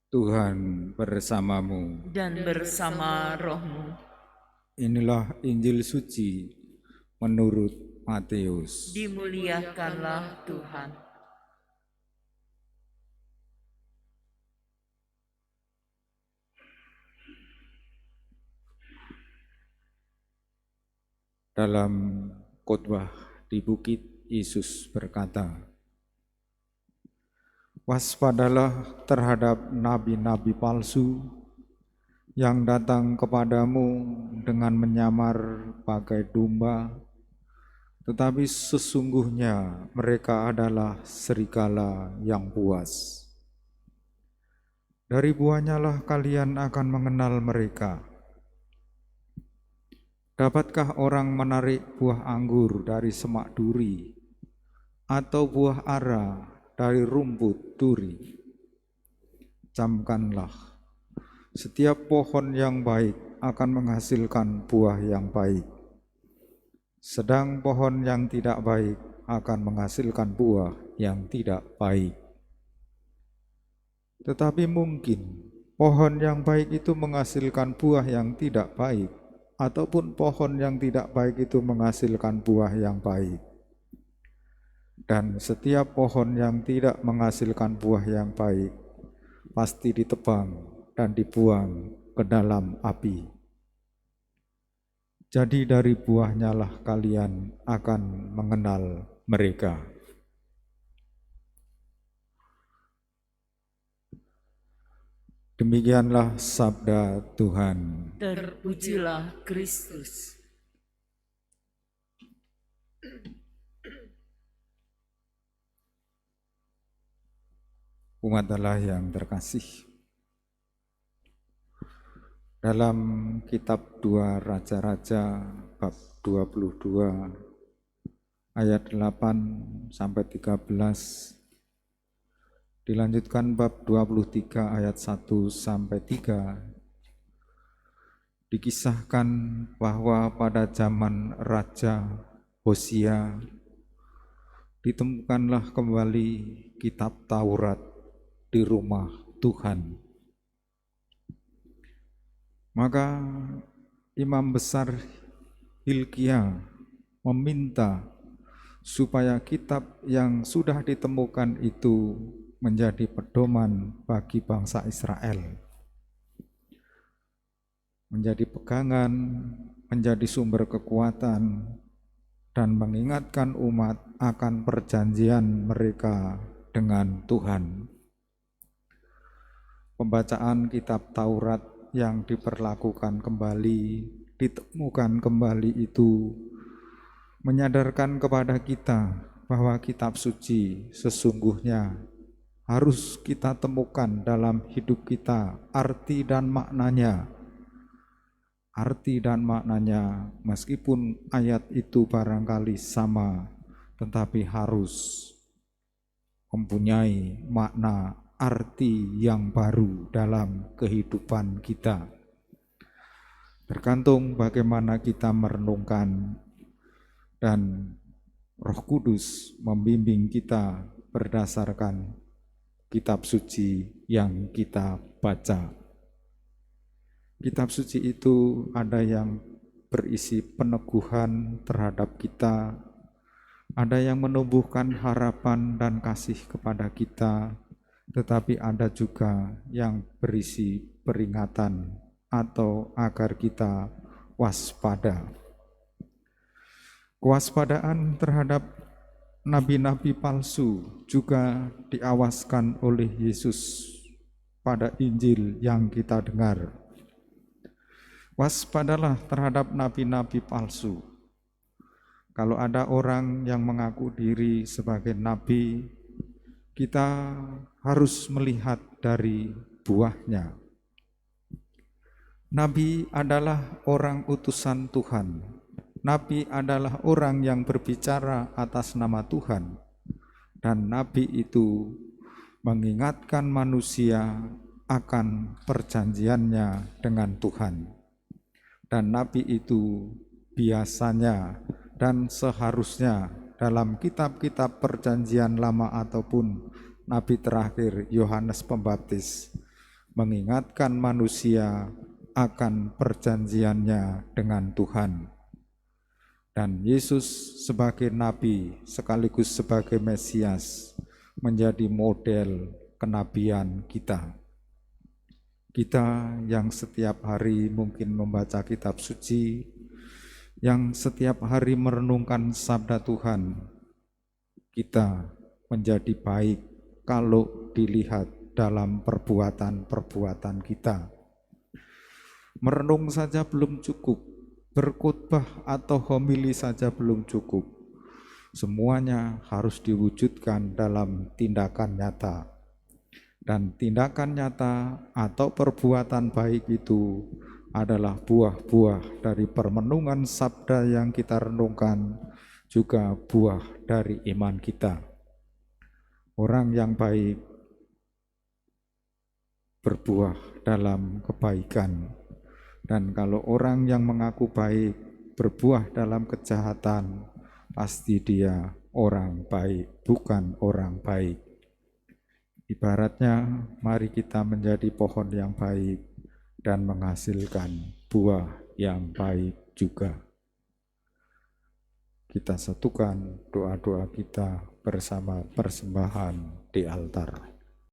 Tuhan bersamamu. Dan bersama rohmu. Inilah Injil suci menurut Matius. Dimuliakanlah Tuhan. Dalam khotbah di bukit, Yesus berkata, "Waspadalah terhadap nabi-nabi palsu yang datang kepadamu dengan menyamar bagai domba, tetapi sesungguhnya mereka adalah serigala yang buas. Dari buahnya lah kalian akan mengenal mereka. Dapatkah orang menarik buah anggur dari semak duri, atau buah ara dari rumput duri? Camkanlah, setiap pohon yang baik akan menghasilkan buah yang baik, sedang pohon yang tidak baik akan menghasilkan buah yang tidak baik. Tetapi mungkin pohon yang baik itu menghasilkan buah yang tidak baik, ataupun pohon yang tidak baik itu menghasilkan buah yang baik. Dan setiap pohon yang tidak menghasilkan buah yang baik pasti ditebang dan dibuang ke dalam api. Jadi dari buahnya lah kalian akan mengenal mereka." Demikianlah sabda Tuhan. Terpujilah Kristus. Umat Allah yang terkasih, dalam kitab 2 Raja-Raja bab 22 ayat 8 sampai 13, dilanjutkan bab 23 ayat 1 sampai 3, dikisahkan bahwa pada zaman Raja Hosea ditemukanlah kembali kitab Taurat di rumah Tuhan. Maka imam besar Hilkia meminta supaya kitab yang sudah ditemukan itu menjadi pedoman bagi bangsa Israel, menjadi pegangan, menjadi sumber kekuatan, dan mengingatkan umat akan perjanjian mereka dengan Tuhan. Pembacaan kitab Taurat yang diperlakukan kembali, ditemukan kembali itu menyadarkan kepada kita bahwa kitab suci sesungguhnya harus kita temukan dalam hidup kita arti dan maknanya. Arti dan maknanya, meskipun ayat itu barangkali sama, tetapi harus mempunyai makna arti yang baru dalam kehidupan kita. Tergantung bagaimana kita merenungkan, dan Roh Kudus membimbing kita berdasarkan kitab suci yang kita baca. Kitab suci itu ada yang berisi peneguhan terhadap kita, ada yang menumbuhkan harapan dan kasih kepada kita, tetapi ada juga yang berisi peringatan atau agar kita waspada. Kewaspadaan terhadap nabi-nabi palsu juga diawaskan oleh Yesus pada Injil yang kita dengar. Waspadalah terhadap nabi-nabi palsu. Kalau ada orang yang mengaku diri sebagai nabi, kita harus melihat dari buahnya. Nabi adalah orang utusan Tuhan. Nabi adalah orang yang berbicara atas nama Tuhan, dan nabi itu mengingatkan manusia akan perjanjiannya dengan Tuhan. Dan nabi itu biasanya dan seharusnya dalam kitab-kitab perjanjian lama ataupun nabi terakhir Yohanes Pembaptis mengingatkan manusia akan perjanjiannya dengan Tuhan. Dan Yesus sebagai nabi sekaligus sebagai Mesias menjadi model kenabian kita. Kita yang setiap hari mungkin membaca kitab suci, yang setiap hari merenungkan sabda Tuhan, kita menjadi baik kalau dilihat dalam perbuatan-perbuatan kita. Merenung saja belum cukup, berkhotbah atau homili saja belum cukup. Semuanya harus diwujudkan dalam tindakan nyata. Dan tindakan nyata atau perbuatan baik itu adalah buah-buah dari permenungan sabda yang kita renungkan, juga buah dari iman kita. Orang yang baik berbuah dalam kebaikan, dan kalau orang yang mengaku baik berbuah dalam kejahatan, pasti dia orang baik, bukan orang baik. Ibaratnya, mari kita menjadi pohon yang baik dan menghasilkan buah yang baik juga. Kita satukan doa-doa kita bersama persembahan di altar.